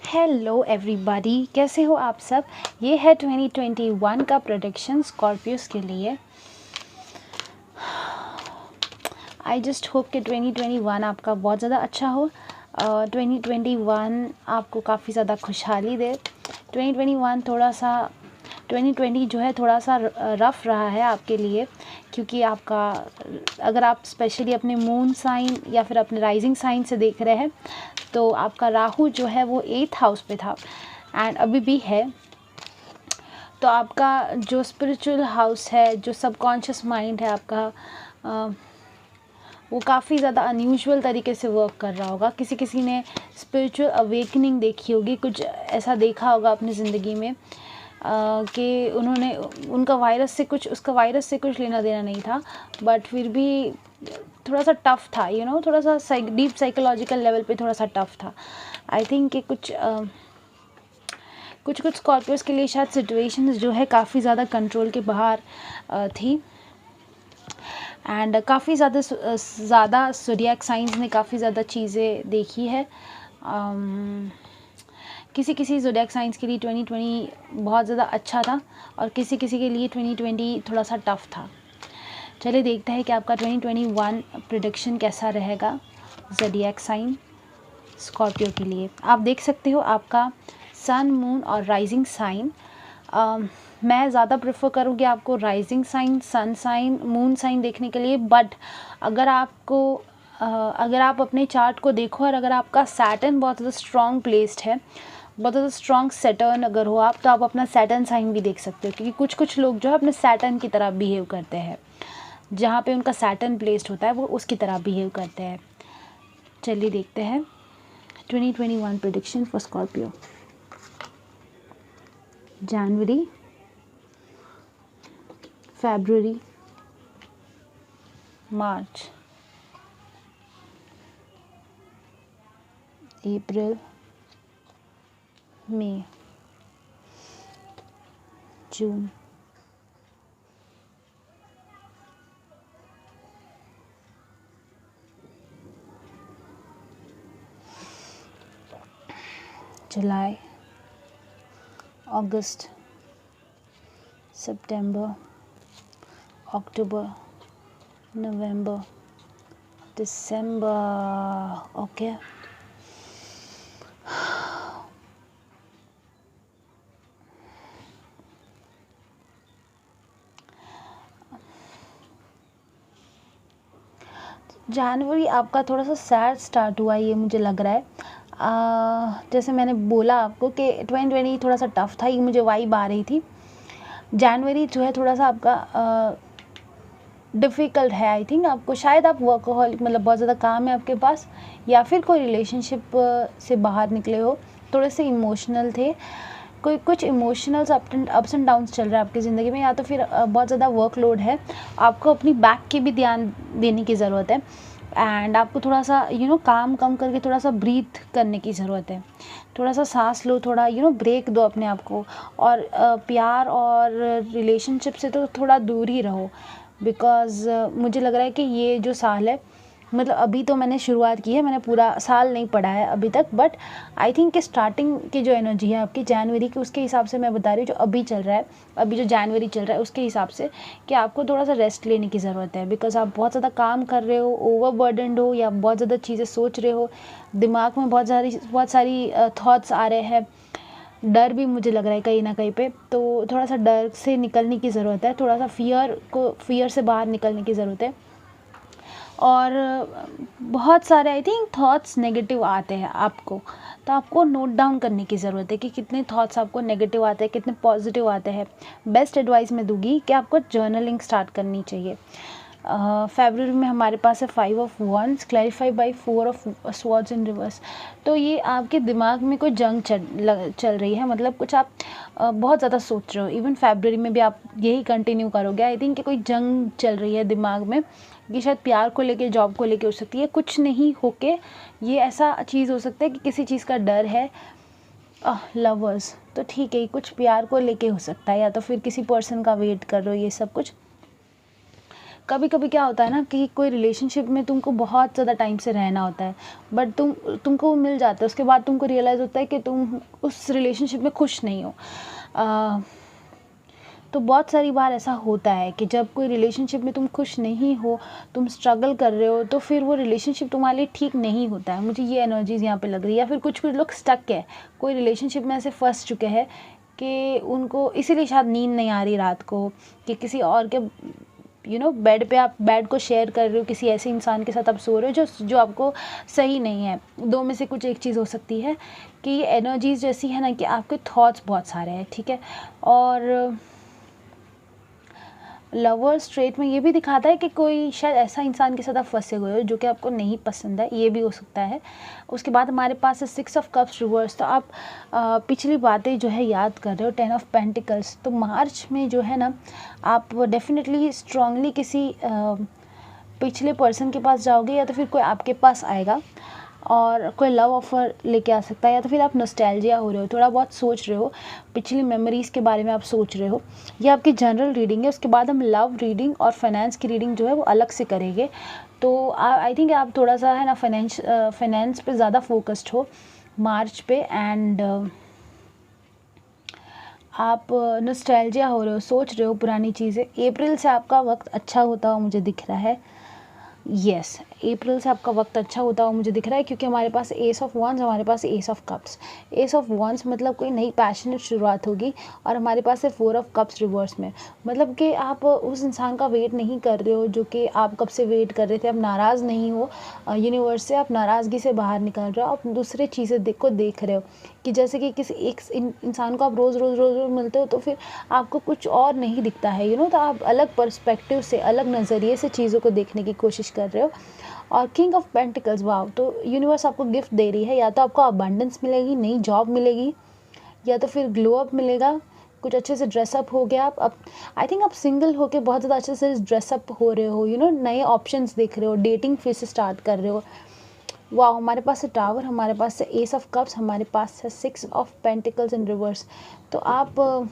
Hello everybody, कैसे हो आप सब। ये है 2021 का प्रेडिक्शन स्कॉर्पियोस के लिए। आई जस्ट होप कि 2021 आपका बहुत ज़्यादा अच्छा हो। 2021 आपको काफ़ी ज़्यादा खुशहाली दे। 2020 जो है थोड़ा सा रफ़ रहा है आपके लिए, क्योंकि आपका अगर आप स्पेशली अपने मून साइन या फिर अपने राइजिंग साइन से देख रहे हैं तो आपका राहु जो है वो 8th हाउस पे था एंड अभी भी है। तो आपका जो स्पिरिचुअल हाउस है, जो सबकॉन्शियस माइंड है आपका, वो काफ़ी ज़्यादा अनयूजुअल तरीके से वर्क कर रहा होगा। किसी किसी ने स्पिरिचुअल अवेकनिंग देखी होगी, कुछ ऐसा देखा होगा अपनी ज़िंदगी में कि उन्होंने उसका वायरस से कुछ लेना देना नहीं था, बट फिर भी थोड़ा सा टफ़ था, थोड़ा सा डीप साइकोलॉजिकल लेवल पे थोड़ा सा टफ़ था। आई थिंक कि कुछ स्कॉर्पियोस के लिए शायद सिचुएशंस जो है काफ़ी ज़्यादा कंट्रोल के बाहर थी एंड काफ़ी ज़्यादा ज़ोडिएक साइंस ने काफ़ी ज़्यादा चीज़ें देखी है। किसी ज़ोडिएक साइंस के लिए 2020 बहुत ज़्यादा अच्छा था और किसी के लिए 2020 थोड़ा सा टफ़ था। चलिए देखते हैं कि आपका 2021 प्रेडिक्शन कैसा रहेगा ज़ोडिएक साइन स्कॉर्पियो के लिए। आप देख सकते हो आपका सन, मून और राइजिंग साइन। मैं ज़्यादा प्रेफर करूँगी आपको rising sign, sun sign, moon sign देखने के लिए। बट अगर आप अपने चार्ट को देखो और अगर आपका सैटर्न बहुत ज़्यादा स्ट्रॉन्ग प्लेस्ड है, बहुत ज़्यादा स्ट्रॉन्ग सैटर्न अगर हो आप, तो आप अपना सैटर्न साइन भी देख सकते हो, क्योंकि कुछ लोग जो है अपने सैटर्न की तरह बिहेव करते हैं। जहाँ पे उनका सैटर्न प्लेस्ड होता है वो उसकी तरह बिहेव करते हैं। चलिए देखते हैं 2021 प्रेडिक्शन फॉर स्कॉर्पियो। जनवरी, फरवरी, मार्च, अप्रैल, मई, जून, जुलाई, अगस्त, सितंबर, अक्टूबर, नवंबर, दिसंबर। ओके, जनवरी आपका थोड़ा सा सैड स्टार्ट हुआ, ये मुझे लग रहा है। जैसे मैंने बोला आपको कि 2020 थोड़ा सा टफ़ था, ये मुझे वाइब आ रही थी। जनवरी जो है थोड़ा सा आपका डिफ़िकल्ट है। आई थिंक आपको शायद आप वर्कहॉलिक, मतलब बहुत ज़्यादा काम है आपके पास, या फिर कोई रिलेशनशिप से बाहर निकले हो, थोड़े से इमोशनल थे, कुछ इमोशनल्स अप्स एंड डाउन्स चल रहा है आपकी ज़िंदगी में, या तो फिर बहुत ज़्यादा वर्कलोड है। आपको अपनी बैक की भी ध्यान देने की ज़रूरत है एंड आपको थोड़ा सा काम कम करके थोड़ा सा ब्रीथ करने की ज़रूरत है। थोड़ा सा सांस लो, थोड़ा ब्रेक दो अपने आप को, और प्यार और रिलेशनशिप से तो थोड़ा दूर ही रहो। बिकॉज़ मुझे लग रहा है कि ये जो साल है, मतलब अभी तो मैंने शुरुआत की है, मैंने पूरा साल नहीं पढ़ा है अभी तक, बट आई थिंक कि स्टार्टिंग की जो एनर्जी है आपकी जनवरी की, उसके हिसाब से मैं बता रही हूँ, जो अभी चल रहा है, अभी जो जनवरी चल रहा है उसके हिसाब से, कि आपको थोड़ा सा रेस्ट लेने की ज़रूरत है। बिकॉज़ आप बहुत ज़्यादा काम कर रहे हो, ओवरबर्डनड हो, या बहुत ज़्यादा चीज़ें सोच रहे हो, दिमाग में बहुत सारी थॉट्स आ रहे हैं। डर भी मुझे लग रहा है कहीं ना कहीं पे, तो थोड़ा सा डर से निकलने की ज़रूरत है, थोड़ा सा फियर से बाहर निकलने की ज़रूरत है। और बहुत सारे आई थिंक थॉट्स नेगेटिव आते हैं आपको, तो आपको नोट डाउन करने की ज़रूरत है कि कितने थॉट्स आपको नेगेटिव आते हैं, कितने पॉजिटिव आते हैं। बेस्ट एडवाइस मैं दूंगी कि आपको जर्नलिंग स्टार्ट करनी चाहिए। फरवरी में हमारे पास है 5 of wands clarify by 4 of swords in reverse. तो ये आपके दिमाग में कोई जंग चल रही है, मतलब कुछ आप बहुत ज़्यादा सोच रहे हो। इवन फरवरी में भी आप यही कंटिन्यू करोगे। आई थिंक कि कोई जंग चल रही है दिमाग में, ये शायद प्यार को लेके, जॉब को लेके हो सकती है, कुछ नहीं होके ये ऐसा चीज़ हो सकता है कि किसी चीज़ का डर है। लवर्स तो ठीक है, कुछ प्यार को लेके हो सकता है, या तो फिर किसी पर्सन का वेट कर रहे हो, ये सब कुछ कभी कभी क्या होता है ना कि कोई रिलेशनशिप में तुमको बहुत ज़्यादा टाइम से रहना होता है, बट तुमको मिल जाता है, उसके बाद तुमको रियलाइज़ होता है कि तुम उस रिलेशनशिप में खुश नहीं हो। तो बहुत सारी बार ऐसा होता है कि जब कोई रिलेशनशिप में तुम खुश नहीं हो, तुम स्ट्रगल कर रहे हो, तो फिर वो रिलेशनशिप तुम्हारे लिए ठीक नहीं होता है। मुझे ये एनर्जीज़ यहाँ पे लग रही है। या फिर कुछ लोग स्टक है, कोई रिलेशनशिप में ऐसे फंस चुके हैं कि उनको इसीलिए शायद नींद नहीं आ रही रात को, कि किसी और के बेड पे आप बेड को शेयर कर रहे हो, किसी ऐसे इंसान के साथ आप सो रहे हो जो आपको सही नहीं है। दो में से कुछ एक चीज़ हो सकती है कि ये एनर्जीज़ जैसी है ना कि आपके थॉट्स बहुत सारे हैं, ठीक है। और लवर स्ट्रेट में ये भी दिखाता है कि कोई शायद ऐसा इंसान के साथ आप फंसे हुए हो जो कि आपको नहीं पसंद है, ये भी हो सकता है। उसके बाद हमारे पास है 6 ऑफ कप्स रिवर्स। तो आप पिछली बातें जो है याद कर रहे हो। 10 ऑफ पेंटिकल्स। तो मार्च में जो है ना आप डेफिनेटली स्ट्रांगली किसी पिछले पर्सन के पास जाओगे, या तो फिर कोई आपके पास आएगा और कोई लव ऑफ़र लेके आ सकता है, या तो फिर आप नॉस्टैल्जिया हो रहे हो, थोड़ा बहुत सोच रहे हो, पिछली मेमोरीज़ के बारे में आप सोच रहे हो। ये आपकी जनरल रीडिंग है। उसके बाद हम लव रीडिंग और फाइनेंस की रीडिंग जो है वो अलग से करेंगे। तो आई थिंक आप थोड़ा सा है ना फाइनेंस पे ज़्यादा फोकस्ड हो मार्च पे, एंड आप नॉस्टैल्जिया हो रहे हो, सोच रहे हो पुरानी चीज़ें। अप्रैल से आपका वक्त अच्छा होता हुआ मुझे दिख रहा है। यस, अप्रैल से आपका वक्त अच्छा होता हुआ मुझे दिख रहा है, क्योंकि हमारे पास एस ऑफ वंस, हमारे पास ace of cups. Ace of wands मतलब कोई नई पैशनेट शुरुआत होगी, और हमारे पास है 4 ऑफ कप्स रिवर्स में। मतलब कि आप उस इंसान का वेट नहीं कर रहे हो जो कि आप कब से वेट कर रहे थे। आप नाराज़ नहीं हो यूनिवर्स से, आप नाराज़गी से बाहर निकल रहे हो, आप दूसरे चीज़ें देख रहे हो। कि जैसे कि किसी एक इंसान को आप रोज़ मिलते हो, तो फिर आपको कुछ और नहीं दिखता है, तो आप अलग पर्सपेक्टिव से, अलग नज़रिए से चीज़ों को देखने की कोशिश कर रहे हो। और किंग ऑफ पेंटिकल्स, वाव। तो यूनिवर्स आपको गिफ्ट दे रही है, या तो आपको अबंडेंस मिलेगी, नई जॉब मिलेगी, या तो फिर ग्लो अप मिलेगा, कुछ अच्छे से ड्रेसअप हो गया। आप आई थिंक आप सिंगल होके बहुत ज़्यादा अच्छे से ड्रेसअप हो रहे हो, नए ऑप्शंस देख रहे हो, डेटिंग फिर से स्टार्ट कर रहे हो। वाह, हमारे पास है टावर, हमारे पास है एस ऑफ कप्स, हमारे पास है 6 ऑफ पेंटिकल्स इन रिवर्स। तो आप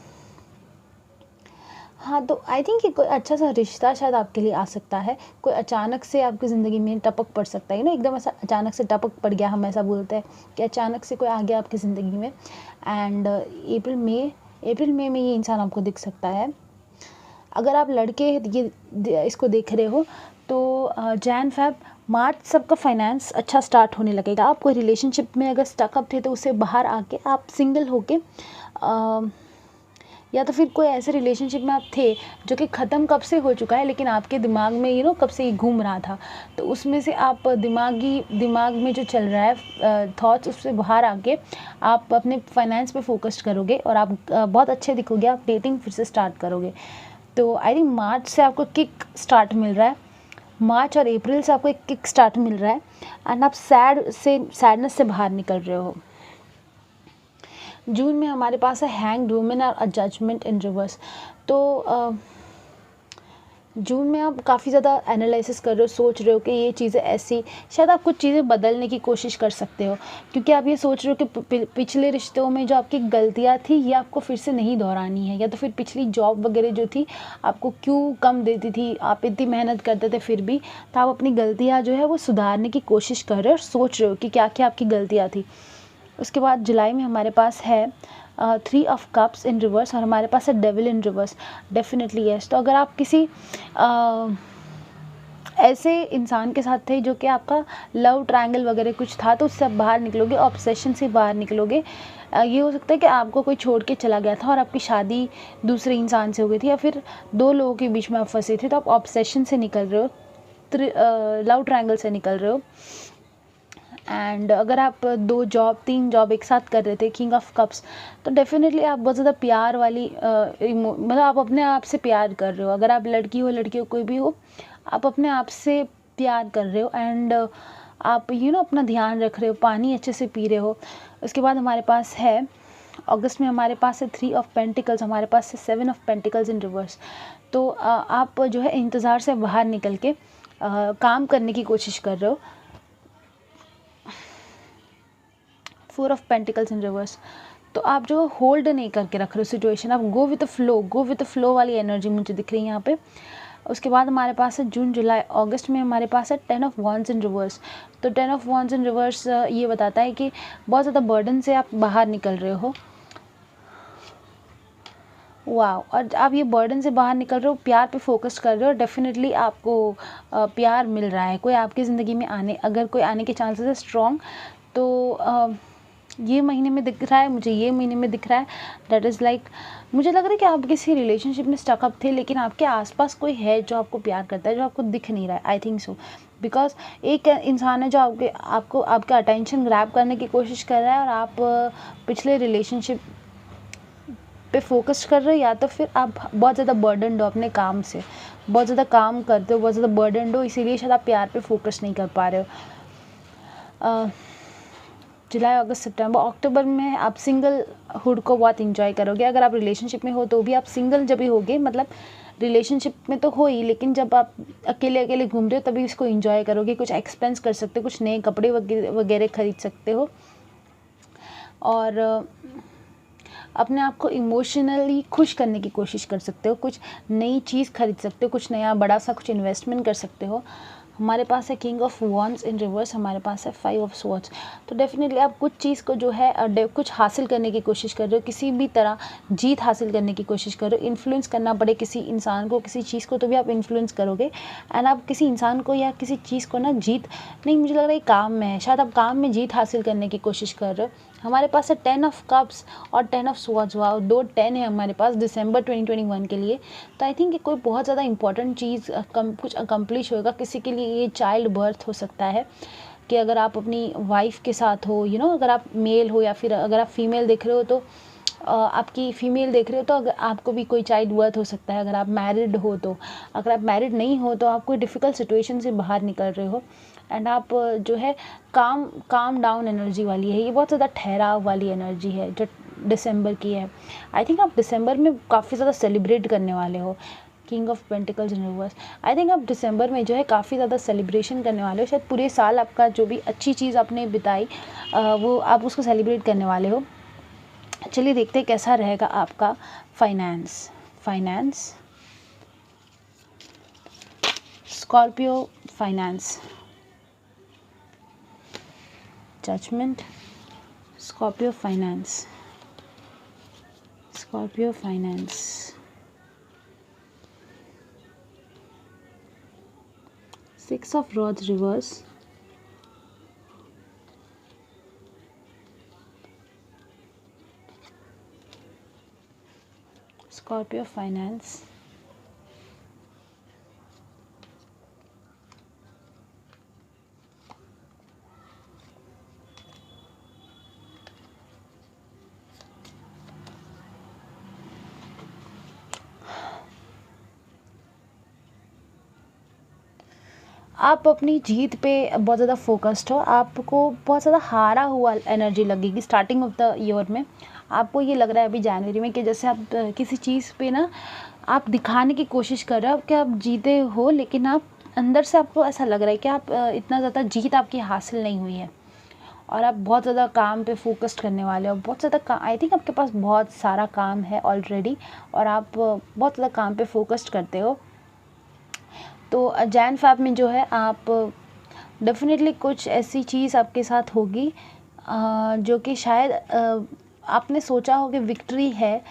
हाँ, तो आई थिंक कोई अच्छा सा रिश्ता शायद आपके लिए आ सकता है। कोई अचानक से आपकी ज़िंदगी में टपक पड़ सकता है, एकदम ऐसा अचानक से टपक पड़ गया, हम ऐसा बोलते हैं कि अचानक से कोई आ गया आपकी ज़िंदगी में। एंड अप्रैल मई में ये इंसान आपको दिख सकता है। अगर आप लड़के ये इसको देख रहे हो, तो जैन फेब मार्च सबका फाइनेंस अच्छा स्टार्ट होने लगेगा। आप कोई रिलेशनशिप में अगर स्टकअप थे, तो उससे बाहर आके आप सिंगल होके या तो फिर कोई ऐसे रिलेशनशिप में आप थे जो कि ख़त्म कब से हो चुका है, लेकिन आपके दिमाग में कब से ही घूम रहा था। तो उसमें से आप दिमाग में जो चल रहा है थॉट्स, उससे बाहर आके आप अपने फाइनेंस पे फोकस करोगे, और आप बहुत अच्छे दिखोगे, आप डेटिंग फिर से स्टार्ट करोगे। तो आई थिंक मार्च से आपको किक स्टार्ट मिल रहा है। मार्च और अप्रैल से आपको एक किक स्टार्ट मिल रहा है, एंड आप सैडनेस से बाहर निकल रहे हो। जून में हमारे पास है हैंग्ड वुमन और अ जजमेंट इन रिवर्स। तो जून में आप काफ़ी ज़्यादा एनालिसिस कर रहे हो, सोच रहे हो कि ये चीज़ें ऐसी, शायद आप कुछ चीज़ें बदलने की कोशिश कर सकते हो, क्योंकि आप ये सोच रहे हो कि पिछले रिश्तों में जो आपकी गलतियाँ थी, ये आपको फिर से नहीं दोहरानी है, या तो फिर पिछली जॉब वगैरह जो थी आपको क्यों कम देती थी, आप इतनी मेहनत करते थे फिर भी, तो आप अपनी गलतियाँ जो है वो सुधारने की कोशिश कर रहे हो और सोच रहे हो कि क्या क्या आपकी गलतियाँ थी। उसके बाद जुलाई में हमारे पास है 3 ऑफ कप्स इन रिवर्स, और हमारे पास है devil in reverse. Definitely yes. तो अगर आप किसी ऐसे इंसान के साथ थे जो कि आपका लव ट्रायंगल वगैरह कुछ था, तो उससे आप बाहर निकलोगे, ऑब्सेशन से बाहर निकलोगे। ये हो सकता है कि आपको कोई छोड़ के चला गया था और आपकी शादी दूसरे इंसान से हो गई थी, या फिर दो लोगों के बीच में आप फंसे थे, तो आप ऑब्सेशन से निकल रहे हो, लव ट्रायंगल से निकल रहे हो। एंड अगर आप 3 जॉब एक साथ कर रहे थे, किंग ऑफ कप्स, तो डेफिनेटली आप बहुत ज़्यादा प्यार वाली मतलब आप अपने आप से प्यार कर रहे हो। अगर आप लड़की हो कोई भी हो, आप अपने आप से प्यार कर रहे हो, एंड आप अपना ध्यान रख रहे हो, पानी अच्छे से पी रहे हो। उसके बाद हमारे पास है अगस्त में हमारे पास है 3 ऑफ पेंटिकल्स, हमारे पास है 7 ऑफ पेंटिकल्स इन रिवर्स। तो आप जो है इंतज़ार से बाहर निकल के काम करने की कोशिश कर रहे हो। 4 ऑफ पेंटिकल्स इन रिवर्स। तो आप जो होल्ड नहीं करके रख रहे हो सिचुएशन, आप गो विद द फ्लो वाली एनर्जी मुझे दिख रही है यहाँ पे। उसके बाद हमारे पास है जून जुलाई अगस्त में हमारे पास है 10 ऑफ वॉन्ड्स इन रिवर्स। तो 10 ऑफ वॉन्ड्स इन रिवर्स ये बताता है कि बहुत ज़्यादा बर्डन से आप बाहर निकल रहे हो। वाह, और आप ये बर्डन से बाहर निकल रहे हो, प्यार पे फोकस कर रहे हो, डेफिनेटली आपको प्यार मिल रहा है। कोई आपकी ज़िंदगी में अगर कोई आने के चांसेस है स्ट्रॉन्ग, तो ये महीने में दिख रहा है मुझे, ये महीने में दिख रहा है। दैट इज़ लाइक मुझे लग रहा है कि आप किसी रिलेशनशिप में स्टक अप थे, लेकिन आपके आसपास कोई है जो आपको प्यार करता है, जो आपको दिख नहीं रहा है। आई थिंक सो, बिकॉज एक इंसान है जो आपका अटेंशन ग्रैब करने की कोशिश कर रहा है, और आप पिछले रिलेशनशिप पे फोकस कर रहे हो, या तो फिर आप बहुत ज़्यादा बर्डनड हो अपने काम से, बहुत ज़्यादा काम करते हो, बहुत ज़्यादा बर्डनड हो, इसीलिए शायद आप प्यार पे फोकस नहीं कर पा रहे हो। जुलाई अगस्त सितंबर अक्टूबर में आप सिंगलहुड को बहुत इंजॉय करोगे। अगर आप रिलेशनशिप में हो तो भी आप सिंगल जब भी होगे, मतलब रिलेशनशिप में तो हो ही, लेकिन जब आप अकेले अकेले घूम रहे हो तभी इसको इंजॉय करोगे। कुछ एक्सपेंस कर सकते हो, कुछ नए कपड़े वगैरह खरीद सकते हो, और अपने आप को इमोशनली खुश करने की कोशिश कर सकते हो। कुछ नई चीज़ खरीद सकते हो, कुछ नया बड़ा सा कुछ इन्वेस्टमेंट कर सकते हो। हमारे पास है king of wands in reverse, हमारे पास है 5 ऑफ स्वॉर्ड्स। तो डेफिनेटली आप कुछ चीज़ को जो है कुछ हासिल करने की कोशिश कर रहे हो, किसी भी तरह जीत हासिल करने की कोशिश कर रहे हो। इन्फ्लुएंस करना पड़े किसी इंसान को, किसी चीज़ को, तो भी आप इन्फ्लुएंस करोगे। एंड आप किसी इंसान को या किसी चीज़ को ना जीत नहीं, मुझे लग रहा है काम में है, शायद आप काम में जीत हासिल करने की कोशिश कर रहे हो। हमारे पास है 10 ऑफ कप्स और 10 ऑफ स्वॉर्ड्स। वाह, 2 10 है हमारे पास दिसंबर 2021 के लिए। तो आई थिंक ये कोई बहुत ज़्यादा इंपॉर्टेंट चीज़ कुछ अकम्प्लिश होगा। किसी के लिए ये चाइल्ड बर्थ हो सकता है, कि अगर आप अपनी वाइफ के साथ हो, अगर आप मेल हो या फिर अगर आप फीमेल देख रहे हो तो आपकी फीमेल देख रहे हो तो अगर आपको भी कोई चाइल्ड बर्थ हो सकता है। अगर आप मैरिड हो तो, अगर आप मैरिड नहीं हो तो आप कोई डिफ़िकल्ट सिचुएशन से बाहर निकल रहे हो। एंड आप जो है काम डाउन एनर्जी वाली है, ये बहुत ज़्यादा ठहराव वाली एनर्जी है जो दिसंबर की है। आई थिंक आप दिसंबर में काफ़ी ज़्यादा सेलिब्रेट करने वाले हो। King of pentacles in reverse, I think आप दिसंबर में जो है काफ़ी ज़्यादा सेलिब्रेशन करने वाले हो। शायद पूरे साल आपका जो भी अच्छी चीज़ आपने बिताई वो आप उसको सेलिब्रेट करने वाले हो। चलिए देखते हैं कैसा रहेगा आपका finance. Scorpio finance, judgement, Scorpio finance, 6 of rods reverse, Scorpio finance, आप अपनी जीत पे बहुत ज़्यादा फोकस्ड हो। आपको बहुत ज़्यादा हारा हुआ एनर्जी लगेगी स्टार्टिंग ऑफ द ईयर में। आपको ये लग रहा है अभी जनवरी में कि जैसे आप किसी चीज़ पे ना आप दिखाने की कोशिश कर रहे हो कि आप जीते हो, लेकिन आप अंदर से आपको ऐसा लग रहा है कि आप इतना ज़्यादा जीत आपकी हासिल नहीं हुई है, और आप बहुत ज़्यादा काम पे फोकस्ड करने वाले हो। बहुत ज़्यादा आई थिंक आपके पास बहुत सारा काम है ऑलरेडी, और आप बहुत ज़्यादा काम पे फोकस्ड करते हो। तो जैन फैब में जो है आप डेफिनेटली कुछ ऐसी चीज़ आपके साथ होगी जो कि शायद आपने सोचा हो कि विक्ट्री है,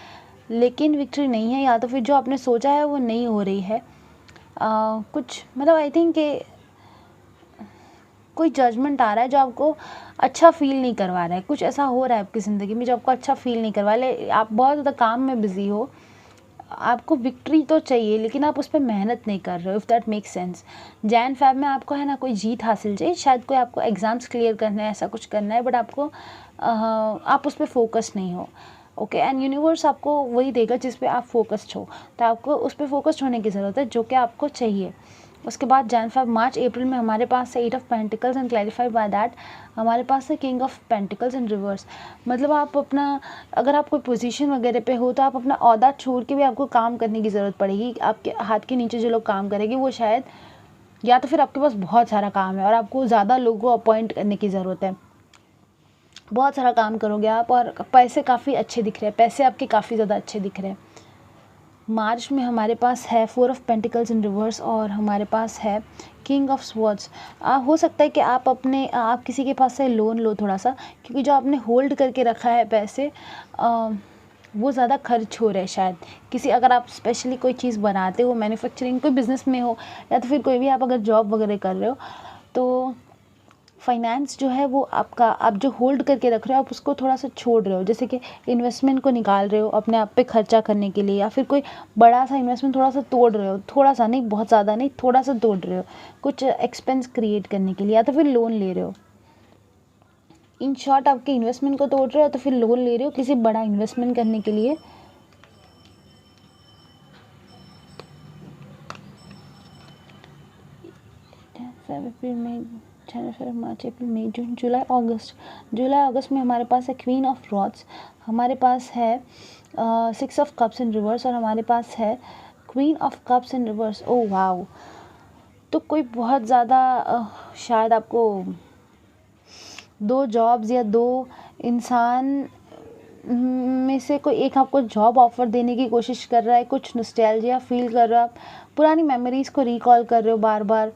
लेकिन विक्ट्री नहीं है, या तो फिर जो आपने सोचा है वो नहीं हो रही है। कुछ मतलब आई थिंक कि कोई जजमेंट आ रहा है जो आपको अच्छा फील नहीं करवा रहा है। कुछ ऐसा हो रहा है आपकी ज़िंदगी में जो आपको अच्छा फील नहीं करवा रहा। आप बहुत ज़्यादा काम में बिज़ी हो, आपको विक्ट्री तो चाहिए लेकिन आप उस पर मेहनत नहीं कर रहे हो, if that make sense. Jan Feb में आपको है ना कोई जीत हासिल चाहिए, शायद कोई आपको एग्ज़ाम्स क्लियर करना है, ऐसा कुछ करना है, बट आपको आप उस पर फोकस नहीं हो। ओके, एंड यूनिवर्स आपको वही देगा जिस पे आप फोकस्ड हो, तो आपको उस पर फोकस्ड होने की ज़रूरत है जो कि आपको चाहिए। उसके बाद जैन फैब मार्च अप्रैल में हमारे पास है 8 of pentacles, and clarified by that हमारे पास है king of pentacles in reverse. मतलब आप अपना, अगर आप कोई पोजीशन वगैरह पे हो तो आप अपना ओहदा छोड़ के भी आपको काम करने की ज़रूरत पड़ेगी। आपके हाथ के नीचे जो लोग काम करेंगे वो शायद, या तो फिर आपके पास बहुत सारा काम है और आपको ज़्यादा लोगों को अपॉइंट करने की ज़रूरत है। बहुत सारा काम करोगे आप, और पैसे काफ़ी अच्छे दिख रहे हैं, पैसे आपके काफ़ी ज़्यादा अच्छे दिख रहे हैं। मार्च में हमारे पास है 4 ऑफ पेंटिकल्स इन रिवर्स और हमारे पास है किंग ऑफ स्वॉर्ड्स। हो सकता है कि आप किसी के पास से लोन लो थोड़ा सा, क्योंकि जो आपने होल्ड करके रखा है पैसे वो ज़्यादा खर्च हो रहे हैं शायद। अगर आप स्पेशली कोई चीज़ बनाते हो, मैन्युफैक्चरिंग कोई बिज़नेस में हो, या तो फिर कोई भी आप अगर जॉब वगैरह कर रहे हो, तो फाइनेंस जो है वो आपका, आप जो होल्ड करके रख रहे हो आप उसको थोड़ा सा छोड़ रहे हो। जैसे कि इन्वेस्टमेंट को निकाल रहे हो अपने आप पे खर्चा करने के लिए, या फिर कोई बड़ा सा इन्वेस्टमेंट थोड़ा सा तोड़ रहे हो, थोड़ा सा नहीं, बहुत ज़्यादा नहीं, थोड़ा सा तोड़ रहे हो कुछ एक्सपेंस क्रिएट करने के लिए, या तो फिर लोन ले रहे हो। इन शॉर्ट आपके इन्वेस्टमेंट को तोड़ रहे हो तो फिर लोन ले रहे हो किसी बड़ा इन्वेस्टमेंट करने के लिए। जनवरी, मार्च, अप्रैल, मई, जून, जुलाई अगस्त में हमारे पास है क्वीन ऑफ रॉड्स, हमारे पास है 6 ऑफ कप्स इन रिवर्स और हमारे पास है queen of cups in reverse. Oh wow! तो कोई बहुत ज़्यादा शायद आपको 2 जॉब्स या 2 इंसान में से कोई एक आपको जॉब ऑफ़र देने की कोशिश कर रहा है, कुछ नॉस्टैल्जिया फ़ील कर रहे हो आप, पुरानी मेमोरीज़ को रिकॉल कर रहे हो बार-बार,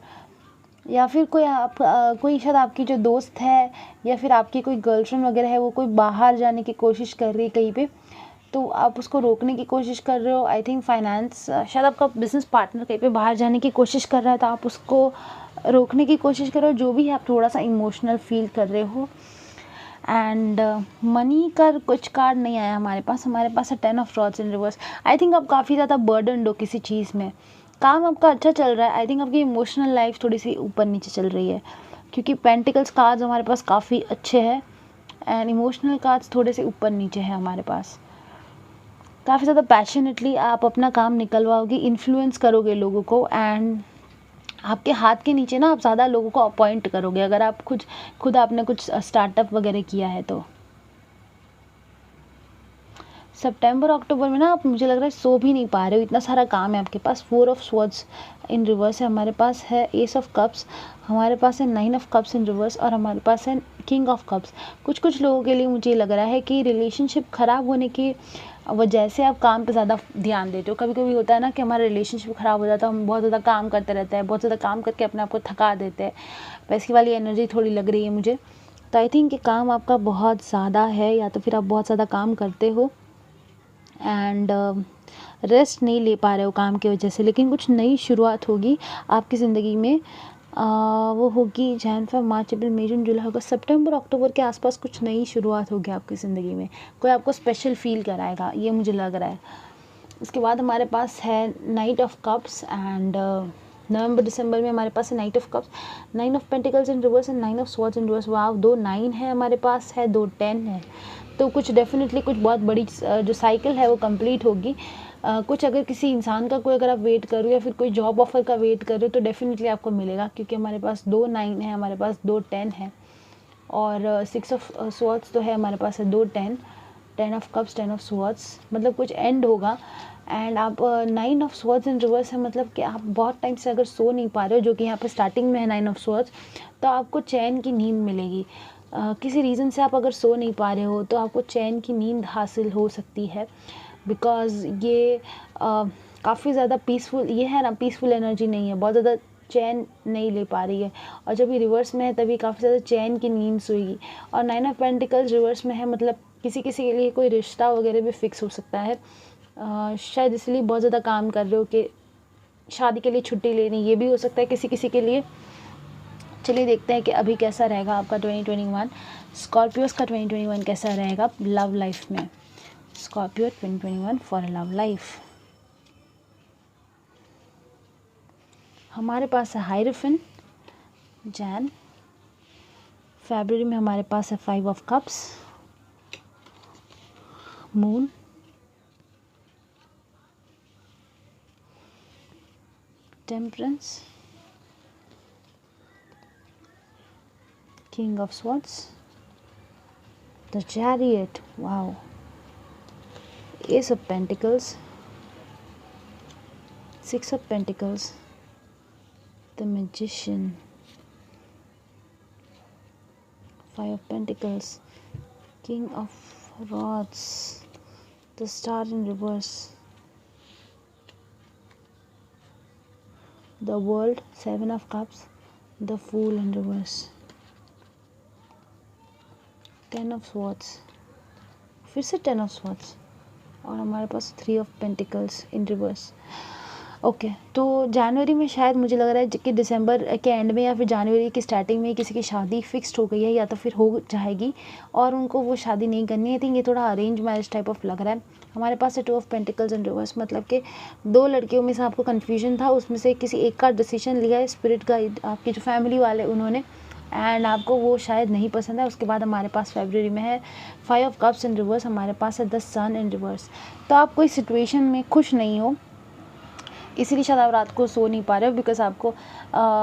या फिर कोई शायद आपकी जो दोस्त है या फिर आपकी कोई गर्लफ्रेंड वगैरह है, वो कोई बाहर जाने की कोशिश कर रही है कहीं पे, तो आप उसको रोकने की कोशिश कर रहे हो। आई थिंक फाइनेंस, शायद आपका बिज़नेस पार्टनर कहीं पे बाहर जाने की कोशिश कर रहा है, तो आप उसको रोकने की कोशिश कर रहे हो। जो भी है, आप थोड़ा सा इमोशनल फ़ील कर रहे हो। एंड मनी का कुछ कार्ड नहीं आया हमारे पास है 10 of rods in reverse. I think आप काफ़ी ज़्यादा बर्डनड हो किसी चीज़ में, काम आपका अच्छा चल रहा है। आई थिंक आपकी इमोशनल लाइफ थोड़ी सी ऊपर नीचे चल रही है, क्योंकि पेंटिकल्स कार्ड्स हमारे पास काफ़ी अच्छे हैं एंड इमोशनल कार्ड्स थोड़े से ऊपर नीचे हैं हमारे पास। काफ़ी ज़्यादा पैशनेटली आप अपना काम निकलवाओगे, इन्फ्लुएंस करोगे लोगों को, एंड आपके हाथ के नीचे ना आप ज़्यादा लोगों को अपॉइंट करोगे, अगर आप खुद आपने कुछ स्टार्टअप वगैरह किया है तो। सितंबर अक्टूबर में ना आप, मुझे लग रहा है, सो भी नहीं पा रहे हो, इतना सारा काम है आपके पास। 4 ऑफ स्वॉर्ड्स इन रिवर्स है, हमारे पास है एस ऑफ कप्स, हमारे पास है 9 ऑफ कप्स इन रिवर्स और हमारे पास है किंग ऑफ कप्स। कुछ लोगों के लिए मुझे लग रहा है कि रिलेशनशिप ख़राब होने की वजह से आप काम पे ज़्यादा ध्यान देते हो। कभी कभी होता है ना कि हमारा रिलेशनशिप ख़राब हो जाता है, हम बहुत ज़्यादा काम करते रहते हैं, बहुत ज़्यादा काम करके अपने आप को थका देते हैं, वैसी वाली एनर्जी थोड़ी लग रही है मुझे। तो आई थिंक कि काम आपका बहुत ज़्यादा है, या तो फिर आप बहुत ज़्यादा काम करते हो एंड रेस्ट नहीं ले पा रहे हो काम की वजह से। लेकिन कुछ नई शुरुआत होगी आपकी ज़िंदगी में, वो होगी जनवरी, फरवरी, मार्च, अप्रैल, मई, जून, जुलाई, अगस्त, सितंबर, अक्टूबर के आसपास कुछ नई शुरुआत होगी आपकी ज़िंदगी में। कोई आपको स्पेशल फील कराएगा, ये मुझे लग रहा है। उसके बाद हमारे पास है नाइट ऑफ कप्स एंड नवंबर दिसंबर में हमारे पास है knight of cups, 9 of pentacles in reverse and 9 of swords in reverse. Wow! 2 9 है हमारे पास, है 2 10 है। तो कुछ डेफिनेटली कुछ बहुत बड़ी जो साइकिल है वो कंप्लीट होगी। कुछ अगर किसी इंसान का कोई अगर आप वेट कर रहे हो या फिर कोई जॉब ऑफर का वेट कर रहे हो तो डेफिनेटली आपको मिलेगा, क्योंकि हमारे पास 2 9 है, हमारे पास 2 10 है और 6 ऑफ स्वॉर्ड्स तो है हमारे पास है 2 10, 10 ऑफ कप्स, 10 ऑफ स्वॉर्ड्स, मतलब कुछ एंड होगा। एंड आप 9 ऑफ स्वॉर्ड्स इन रिवर्स है, मतलब कि आप बहुत टाइम से अगर सो नहीं पा रहे हो, जो कि यहाँ पे स्टार्टिंग में है 9 ऑफ स्वॉर्ड्स, तो आपको चैन की नींद मिलेगी। किसी रीज़न से आप अगर सो नहीं पा रहे हो तो आपको चैन की नींद हासिल हो सकती है, बिकॉज़ ये काफ़ी ज़्यादा पीसफुल, ये है ना, पीसफुल एनर्जी नहीं है, बहुत ज़्यादा चैन नहीं ले पा रही है। और जब ये रिवर्स में है तभी काफ़ी ज़्यादा चैन की नींद सोएगी। और 9 ऑफ पेंटिकल्स रिवर्स में है, मतलब किसी के लिए कोई रिश्ता वगैरह भी फिक्स हो सकता है। शायद इसलिए बहुत ज़्यादा काम कर रहे हो कि शादी के लिए छुट्टी लेनी, ये भी हो सकता है किसी के लिए। चलिए देखते हैं कि अभी कैसा रहेगा आपका 2021, स्कॉर्पियोस का 2021 कैसा रहेगा लव लाइफ में। Scorpio 2021 for love life. हमारे पास है हाइरोफेंट, जैन, फरवरी में हमारे पास है 5 of cups, moon, temperance, king of swords, the chariot, wow, S of pentacles, 6 of pentacles, the magician, 5 of Pentacles, King of Rods, the Star in reverse, the world, 7 of cups, the fool in reverse, 10 of swords, फिर से 10 of swords, और हमारे पास 3 of pentacles in reverse. Okay तो जनवरी में शायद मुझे लग रहा है कि दिसंबर के एंड में या फिर जनवरी की स्टार्टिंग में किसी की शादी फिक्स्ड हो गई है या तो फिर हो जाएगी और उनको वो शादी नहीं करनी है। आई थिंक ये थोड़ा अरेंज मैरिज टाइप ऑफ लग रहा है। हमारे पास है 2 ऑफ पेंटिकल्स इन रिवर्स, मतलब कि 2 लड़कियों में से आपको कन्फ्यूजन था, उसमें से किसी एक का डिसीजन लिया है स्पिरिट गाइड, आपके जो फैमिली वाले उन्होंने, एंड आपको वो शायद नहीं पसंद है। उसके बाद हमारे पास फरवरी में है 5 ऑफ कप्स इन रिवर्स, हमारे पास है द सन इन रिवर्स। तो आप कोई सिचुएशन में खुश नहीं हो, इसीलिए शायद आप रात को सो नहीं पा रहे हो, बिकॉज आपको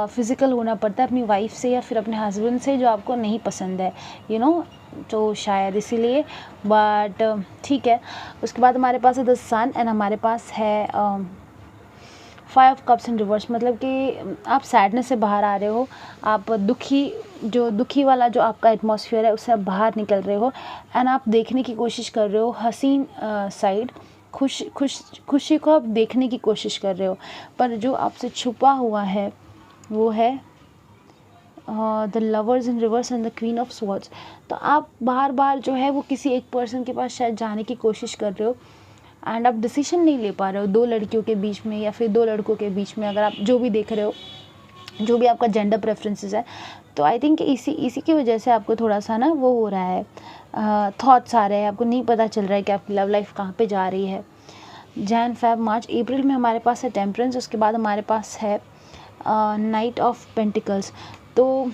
फिज़िकल होना पड़ता है अपनी वाइफ से या फिर अपने हस्बैंड से जो आपको नहीं पसंद है, यू नो, तो शायद इसीलिए, बट ठीक है। उसके बाद हमारे पास है द सन एंड हमारे पास है 5 ऑफ कप्स इन रिवर्स, मतलब कि आप सैडनेस से बाहर आ रहे हो, आप दुखी वाला जो आपका एटमॉस्फेयर है उससे आप बाहर निकल रहे हो, एंड आप देखने की कोशिश कर रहे हो हसीन साइड, खुशी को आप देखने की कोशिश कर रहे हो, पर जो आपसे छुपा हुआ है वो है the lovers in reverse and the queen of swords. तो आप बार बार जो है वो किसी एक पर्सन के पास शायद जाने की कोशिश कर रहे हो, एंड आप डिसीजन नहीं ले पा रहे हो 2 लड़कियों के बीच में या फिर 2 लड़कों के बीच में, अगर आप जो भी देख रहे हो, जो भी आपका जेंडर प्रेफरेंसेस है। तो आई थिंक इसी की वजह से आपको थोड़ा सा ना वो हो रहा है, थॉट्स आ रहे हैं, आपको नहीं पता चल रहा है कि आपकी लव लाइफ कहाँ पे जा रही है। जैन फेब मार्च अप्रैल में हमारे पास है टेम्परेंस, उसके बाद हमारे पास है नाइट ऑफ पेंटिकल्स। तो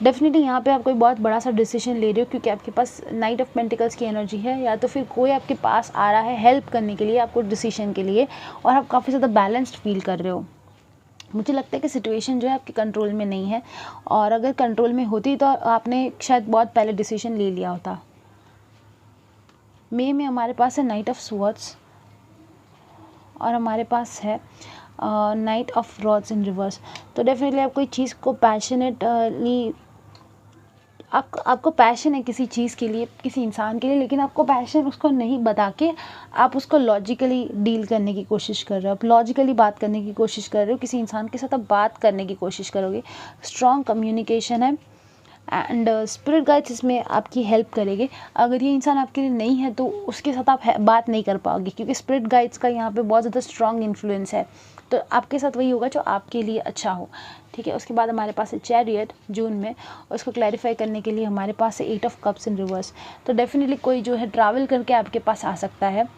डेफिनेटली यहाँ पे आप कोई बहुत बड़ा सा डिसीजन ले रहे हो, क्योंकि आपके पास नाइट ऑफ पेंटिकल्स की एनर्जी है, या तो फिर कोई आपके पास आ रहा है हेल्प करने के लिए आपको डिसीजन के लिए, और आप काफ़ी ज़्यादा बैलेंस्ड फील कर रहे हो। मुझे लगता है कि सिचुएशन जो है आपके कंट्रोल में नहीं है, और अगर कंट्रोल में होती तो आपने शायद बहुत पहले डिसीजन ले लिया होता। मई में हमारे पास है नाइट ऑफ स्वॉर्ड्स और हमारे पास है knight of rods in reverse. तो डेफिनेटली आप कोई चीज़ को पैशनेटली, आपको पैशन है किसी चीज़ के लिए, किसी इंसान के लिए, लेकिन आपको पैशन उसको नहीं बता के आप उसको लॉजिकली डील करने की कोशिश कर रहे हो, आप लॉजिकली बात करने की कोशिश कर रहे हो, किसी इंसान के साथ आप बात करने की कोशिश करोगे, स्ट्रॉन्ग कम्युनिकेशन है, एंड स्पिरिट गाइड्स इसमें आपकी हेल्प करेंगे। अगर ये इंसान आपके लिए नहीं है तो उसके साथ आप बात नहीं कर पाओगे, क्योंकि स्पिरिट गाइड्स का यहाँ पे बहुत ज़्यादा स्ट्रॉन्ग इन्फ्लुएंस है, तो आपके साथ वही होगा जो आपके लिए अच्छा हो, ठीक है। उसके बाद हमारे पास है चैरियट जून में, और उसको क्लैरिफाई करने के लिए हमारे पास है 8 ऑफ कप्स इन रिवर्स। तो डेफिनेटली कोई जो है ट्रैवल करके आपके पास आ सकता है,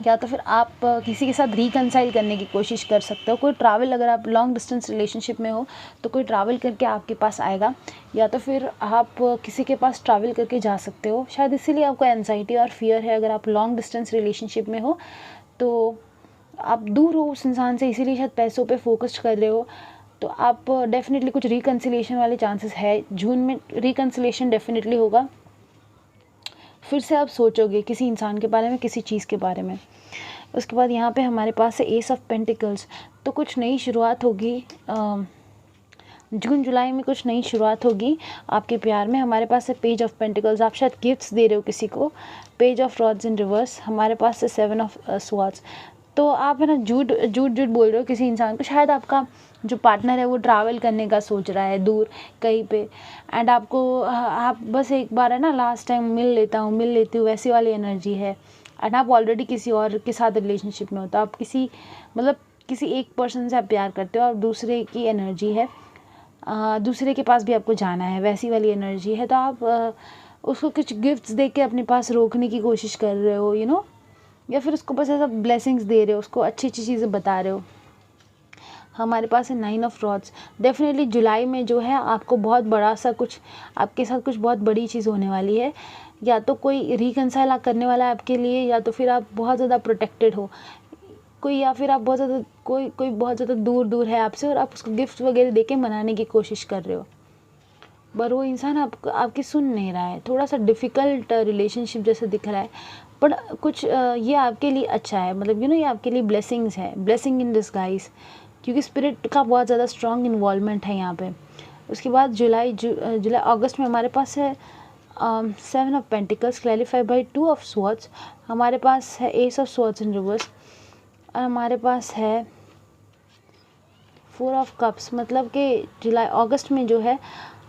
या तो फिर आप किसी के साथ रिकनसाइल करने की कोशिश कर सकते हो। कोई ट्रैवल, अगर आप लॉन्ग डिस्टेंस रिलेशनशिप में हो तो कोई ट्रैवल करके आपके पास आएगा, या तो फिर आप किसी के पास ट्रैवल करके जा सकते हो। शायद इसीलिए आपको एंजाइटी और फियर है, अगर आप लॉन्ग डिस्टेंस रिलेशनशिप में हो तो आप दूर हो उस इंसान से, इसीलिए शायद पैसों पे फोकस कर रहे हो। तो आप डेफिनेटली कुछ रिकन्सिलेशन वाले चांसेस है, जून में रिकन्सिलेशन डेफिनेटली होगा। फिर से आप सोचोगे किसी इंसान के बारे में, किसी चीज़ के बारे में। उसके बाद यहाँ पे हमारे पास है एस ऑफ पेंटिकल्स, तो कुछ नई शुरुआत होगी जून जुलाई में, कुछ नई शुरुआत होगी आपके प्यार में। हमारे पास है पेज ऑफ पेंटिकल्स, आप शायद गिफ्ट्स दे रहे हो किसी को। Page of rods in reverse, हमारे पास है 7 ऑफ स्वॉर्ड्स। तो आप है ना झूठ बोल रहे हो किसी इंसान को, शायद आपका जो पार्टनर है वो ट्रैवल करने का सोच रहा है दूर कहीं पे, एंड आपको आप बस एक बार है ना लास्ट टाइम मिल लेती हूँ वैसी वाली एनर्जी है, एंड आप ऑलरेडी किसी और के साथ रिलेशनशिप में हो, तो आप किसी एक पर्सन से आप प्यार करते हो और दूसरे की एनर्जी है, दूसरे के पास भी आपको जाना है, वैसी वाली एनर्जी है। तो आप उसको कुछ गिफ्ट्स दे के अपने पास रोकने की कोशिश कर रहे हो, यू नो, या फिर उसको बस ऐसा ब्लेसिंग्स दे रहे हो, उसको अच्छी चीज़ें बता रहे हो। हमारे पास है 9 ऑफ रॉड्स। डेफिनेटली जुलाई में जो है आपको बहुत बड़ा सा कुछ, आपके साथ कुछ बहुत बड़ी चीज़ होने वाली है, या तो कोई रिकनसाइल करने वाला है आपके लिए, या तो फिर आप बहुत ज़्यादा प्रोटेक्टेड हो कोई, या फिर आप बहुत ज़्यादा कोई बहुत ज़्यादा दूर है आपसे, और आप उसको गिफ्ट वगैरह दे के मनाने की कोशिश कर रहे हो, पर वो इंसान आपकी सुन नहीं रहा है। थोड़ा सा डिफ़िकल्ट रिलेशनशिप जैसा दिख रहा है, पर कुछ ये आपके लिए अच्छा है, मतलब ये आपके लिए ब्लेसिंग्स है, ब्लेसिंग इन डिस्गाइज, क्योंकि स्पिरिट का बहुत ज़्यादा स्ट्रॉन्ग इन्वॉल्वमेंट है यहाँ पे। उसके बाद जुलाई अगस्त में हमारे पास है 7 of pentacles clarify by 2 of swords, हमारे पास है S of swords in reverse, और हमारे पास है 4 ऑफ कप्स मतलब कि जुलाई अगस्त में जो है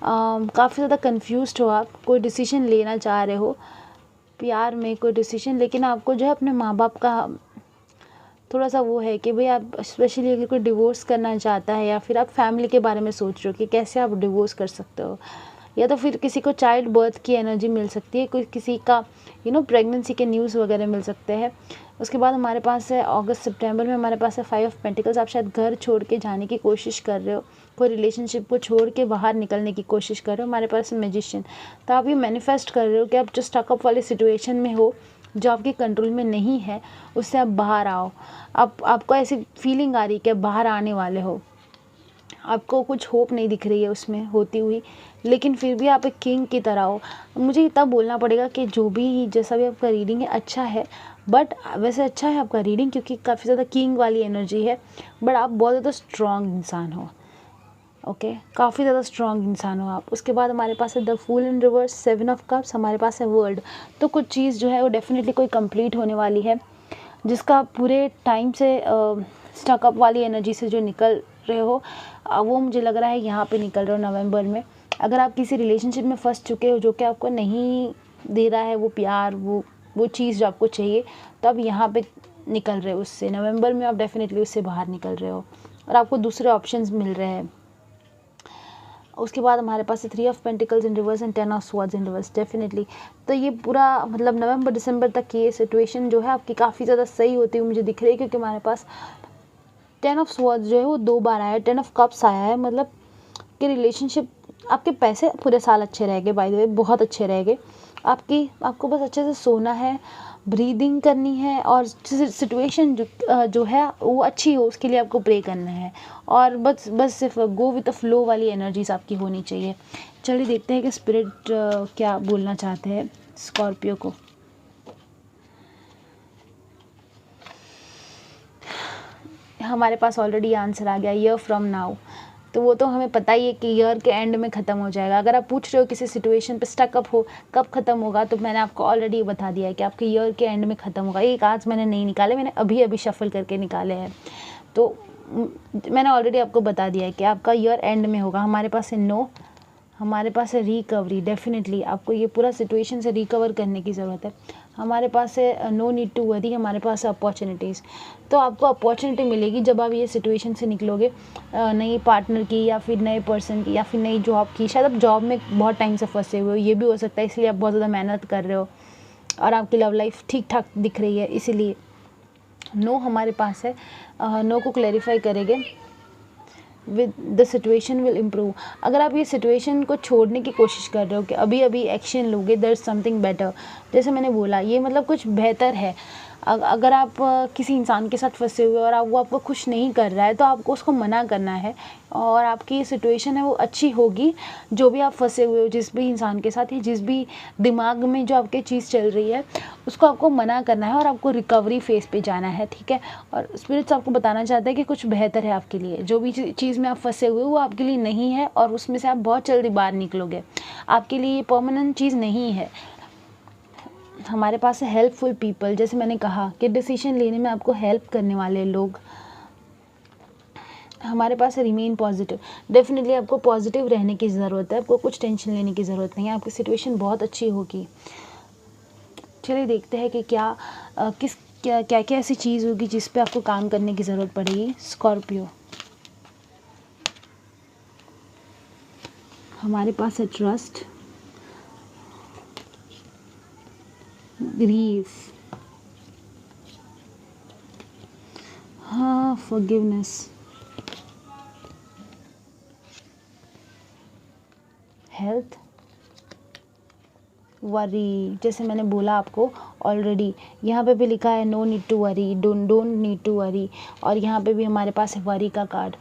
काफ़ी ज़्यादा कंफ्यूज्ड हो आप, कोई डिसीजन लेना चाह रहे हो प्यार में, कोई डिसीजन, लेकिन आपको जो है अपने माँ बाप का थोड़ा सा वो है कि भाई आप स्पेशली अगर कोई डिवोर्स करना चाहता है या फिर आप फैमिली के बारे में सोच रहे हो कि कैसे आप डिवोर्स कर सकते हो, या तो फिर किसी को चाइल्ड बर्थ की एनर्जी मिल सकती है, कोई किसी का प्रेगनेंसी के न्यूज़ वगैरह मिल सकते हैं। उसके बाद हमारे पास है अगस्त सितंबर में हमारे पास है 5 ऑफ पेंटिकल्स, आप शायद घर छोड़ के जाने की कोशिश कर रहे हो, कोई रिलेशनशिप को छोड़ के बाहर निकलने की कोशिश कर रहे हो। हमारे पास है मैजिशियन, तो आप ये मैनिफेस्ट कर रहे हो कि आप जो स्टकअप वाली सिचुएशन में हो जो आपके कंट्रोल में नहीं है उससे आप बाहर आओ। आपको ऐसी फीलिंग आ रही है कि आप बाहर आने वाले हो, आपको कुछ होप नहीं दिख रही है उसमें होती हुई, लेकिन फिर भी आप एक किंग की तरह हो। मुझे इतना बोलना पड़ेगा कि जो भी जैसा भी आपका रीडिंग है अच्छा है, बट वैसे अच्छा है आपका रीडिंग क्योंकि काफ़ी ज़्यादा किंग वाली एनर्जी है, बट आप बहुत ज़्यादा स्ट्रॉन्ग इंसान हो। ओके, काफ़ी ज़्यादा स्ट्रॉन्ग इंसान हो आप। उसके बाद हमारे पास है the fool in reverse, 7 of cups, हमारे पास है वर्ल्ड। तो कुछ चीज़ जो है वो डेफिनेटली कोई कंप्लीट होने वाली है जिसका पूरे टाइम से स्टकअप वाली एनर्जी से जो निकल रहे हो वो मुझे लग रहा है यहाँ पे निकल रहे हो नवंबर में। अगर आप किसी रिलेशनशिप में फंस चुके हो जो कि आपको नहीं दे रहा है वो प्यार, वो चीज़ जो आपको चाहिए, तो आप यहाँ पे निकल रहे हो उससे। नवंबर में आप डेफिनेटली उससे बाहर निकल रहे हो और आपको दूसरे ऑप्शंस मिल रहे हैं। उसके बाद हमारे पास 3 of pentacles in reverse and 10 of swords in reverse definitely. तो ये पूरा मतलब नवंबर दिसंबर तक की ये सिचुएशन जो है आपकी काफ़ी ज़्यादा सही होती हुई मुझे दिख रही है, क्योंकि हमारे पास 10 ऑफ स्वॉर्ड्स जो है वो 2 बार आया है, 10 ऑफ कप्स आया है, मतलब कि रिलेशनशिप, आपके पैसे पूरे साल अच्छे रहेंगे, बाय द वे बहुत अच्छे रहेंगे। आपको बस अच्छे से सोना है, ब्रीदिंग करनी है और सिचुएशन जो है वो अच्छी हो उसके लिए आपको प्रे करना है, और बस सिर्फ गो विद द फ्लो वाली एनर्जीज आपकी होनी चाहिए। चलिए देखते हैं कि स्पिरिट क्या बोलना चाहते हैं स्कॉर्पियो को। हमारे पास ऑलरेडी आंसर आ गया, ईयर फ्रॉम नाउ। तो वो तो हमें पता ही है कि ईयर के एंड में ख़त्म हो जाएगा। अगर आप पूछ रहे हो किसी सिचुएशन पे स्टकअप हो कब ख़त्म होगा, तो मैंने आपको ऑलरेडी बता दिया है कि आपके ईयर के एंड में ख़त्म होगा। एक आज मैंने नहीं निकाले, मैंने अभी अभी शफल करके निकाले हैं, तो मैंने ऑलरेडी आपको बता दिया है कि आपका ईयर एंड में होगा। हमारे पास है नो, हमारे पास है रिकवरी, डेफिनेटली आपको ये पूरा सिचुएशन से रिकवर करने की ज़रूरत है। हमारे पास है नो नीड टू वरी, हमारे पास है अपॉर्चुनिटीज़। तो आपको अपॉर्चुनिटी मिलेगी जब आप ये सिचुएशन से निकलोगे, नई पार्टनर की या फिर नए पर्सन की या फिर नई जॉब की। शायद आप जॉब में बहुत टाइम से फंसे हुए हो, ये भी हो सकता है, इसलिए आप बहुत ज़्यादा मेहनत कर रहे हो और आपकी लव लाइफ ठीक ठाक दिख रही है, इसीलिए नो हमारे पास है। नो को क्लैरिफाई करेंगे with the situation will improve. अगर आप ये सिचुएशन को छोड़ने की कोशिश कर रहे हो कि अभी अभी एक्शन लोगे, देयर इज़ समथिंग बेटर, जैसे मैंने बोला ये मतलब कुछ बेहतर है। अगर आप किसी इंसान के साथ फंसे हुए और वो आपको खुश नहीं कर रहा है, तो आपको उसको मना करना है और आपकी सिचुएशन है वो अच्छी होगी। जो भी आप फंसे हुए हो जिस भी इंसान के साथ या जिस भी दिमाग में जो आपकी चीज़ चल रही है, उसको आपको मना करना है और आपको रिकवरी फेज पे जाना है, ठीक है। और स्पिरिट्स आपको बताना चाहते हैं कि कुछ बेहतर है आपके लिए। जो भी चीज़ में आप फंसे हुए हो वो आपके लिए नहीं है और उसमें से आप बहुत जल्दी बाहर निकलोगे। आपके लिए ये परमानेंट चीज़ नहीं है। हमारे पास है हेल्पफुल पीपल, जैसे मैंने कहा कि डिसीजन लेने में आपको हेल्प करने वाले लोग। हमारे पास है रिमेन पॉजिटिव, डेफिनेटली आपको पॉजिटिव रहने की ज़रूरत है, आपको कुछ टेंशन लेने की ज़रूरत नहीं है, आपकी सिचुएशन बहुत अच्छी होगी। चलिए देखते हैं कि क्या क्या ऐसी चीज़ होगी जिस पे आपको काम करने की ज़रूरत पड़ेगी स्कॉर्पियो। हमारे पास है ट्रस्ट, ग्रीफ, हाँ फॉरगिवनेस, हेल्थ, वरी। जैसे मैंने बोला आपको ऑलरेडी, यहाँ पे भी लिखा है no need to worry, don't need to worry, और यहाँ पे भी हमारे पास है वरी का कार्ड।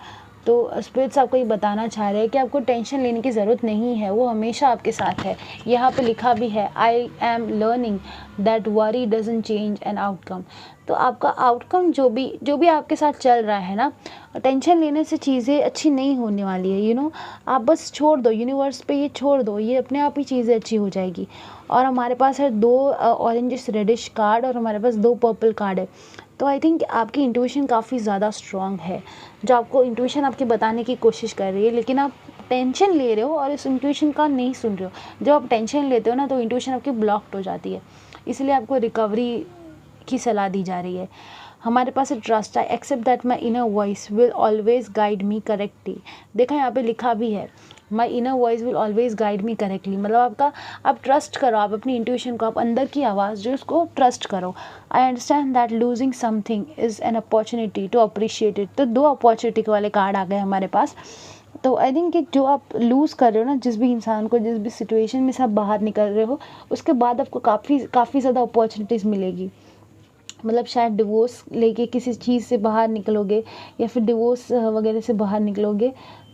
तो स्पिरिट्स आपको ये बताना चाह रहे हैं कि आपको टेंशन लेने की ज़रूरत नहीं है, वो हमेशा आपके साथ है। यहाँ पे लिखा भी है आई am learning that worry doesn't change an outcome. तो आपका आउटकम जो भी आपके साथ चल रहा है ना, टेंशन लेने से चीज़ें अच्छी नहीं होने वाली है, आप बस छोड़ दो, यूनिवर्स पे ये छोड़ दो, ये अपने आप ही चीज़ें अच्छी हो जाएगी। और हमारे पास है 2 ऑरेंजिश रेडिश कार्ड और हमारे पास 2 पर्पल कार्ड है। तो आई थिंक आपकी इंट्यूशन काफ़ी ज़्यादा स्ट्रॉन्ग है, जो आपको इंट्यूशन आपके बताने की कोशिश कर रही है, लेकिन आप टेंशन ले रहे हो और इस इंट्यूशन का नहीं सुन रहे हो। जब आप टेंशन लेते हो ना तो इंट्यूशन आपकी ब्लॉक्ड हो जाती है, इसलिए आपको रिकवरी की सलाह दी जा रही है। हमारे पास है trust, I accept that my inner voice will always guide me correctly. देखा यहाँ पे लिखा भी है, my inner voice will always guide me correctly, मतलब आपका आप ट्रस्ट करो, आप अपनी इंट्यूशन को, आप अंदर की आवाज़ जो उसको ट्रस्ट करो। I understand that losing something is an opportunity to appreciate it. तो 2 अपॉर्चुनिटी वाले कार्ड आ गए हमारे पास। तो आई थिंक कि जो आप लूज़ कर रहे हो ना, जिस भी इंसान को, जिस भी सिचुएशन में से आप बाहर निकल रहे हो, उसके बाद आपको काफ़ी ज़्यादा अपॉर्चुनिटीज़ मिलेगी। मतलब शायद डिवोर्स लेके किसी चीज़ से बाहर निकलोगे, या फिर डिवोर्स वगैरह से बाहर निकलोगे,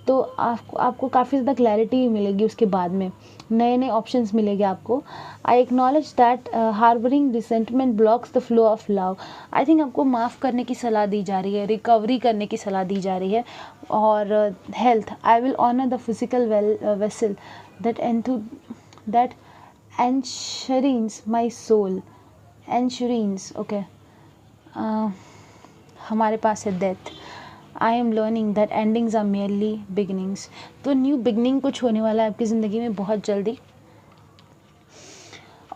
तो आपको काफ़ी ज़्यादा क्लैरिटी मिलेगी। उसके बाद में नए नए ऑप्शंस मिलेंगे आपको। I acknowledge that harbouring resentment blocks the flow of love. I think आपको माफ़ करने की सलाह दी जा रही है, रिकवरी करने की सलाह दी जा रही है। और health, I will honour the physical vessel that enshrines my soul, enshrines, okay. हमारे पास है death, I am learning that endings are merely beginnings. तो न्यू बिगनिंग कुछ होने वाला है आपकी ज़िंदगी में बहुत जल्दी,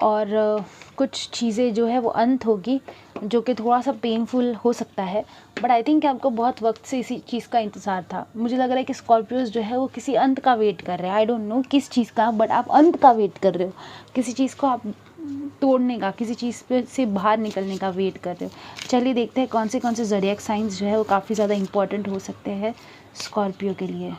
और कुछ चीज़ें जो है वो अंत होगी, जो कि थोड़ा सा पेनफुल हो सकता है, बट आई थिंक आपको बहुत वक्त से इसी चीज़ का इंतज़ार था। मुझे लग रहा है कि स्कॉर्पियोज जो है वो किसी अंत का वेट कर रहे हैं, आई डोंट नो किस चीज़ का, बट आप अंत का वेट कर रहे हो, किसी चीज़ को आप तोड़ने का, किसी चीज़ पे से बाहर निकलने का वेट कर रहे हो। चलिए देखते हैं कौन से ज़ोडिएक साइंस जो है वो काफ़ी ज़्यादा इंपॉर्टेंट हो सकते हैं स्कॉर्पियो के लिए।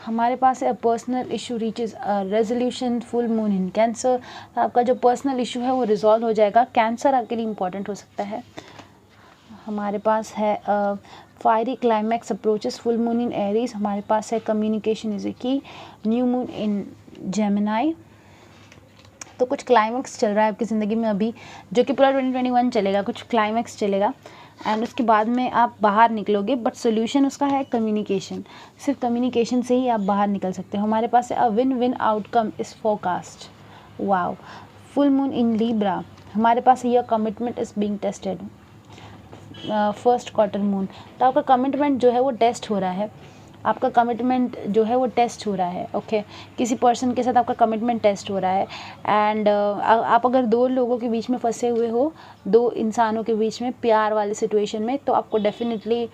हमारे पास है personal issue reaches resolution, full moon in cancer. आपका जो पर्सनल इशू है वो रिजॉल्व हो जाएगा। कैंसर आपके लिए इम्पॉर्टेंट हो सकता है। हमारे पास है fiery climax approaches, full moon in Aries. हमारे पास है कम्युनिकेशन इज ए की, न्यू मून इन जेमिनाई। तो कुछ क्लाइमैक्स चल रहा है आपकी ज़िंदगी में अभी, जो कि पूरा 2021 चलेगा, कुछ क्लाइमैक्स चलेगा, एंड उसके बाद में आप बाहर निकलोगे, बट सोल्यूशन उसका है कम्युनिकेशन। सिर्फ कम्युनिकेशन से ही आप बाहर निकल सकते हो। हमारे पास है a win win outcome is forecast, wow. Full moon in Libra. हमारे पास है your commitment is being tested, first quarter moon. तो आपका कमिटमेंट जो है वो टेस्ट हो रहा है, आपका कमिटमेंट जो है वो टेस्ट हो रहा है, ओके। किसी पर्सन के साथ आपका कमिटमेंट टेस्ट हो रहा है, एंड आप अगर 2 लोगों के बीच में फंसे हुए हो, 2 इंसानों के बीच में प्यार वाली सिचुएशन में, तो आपको डेफिनेटली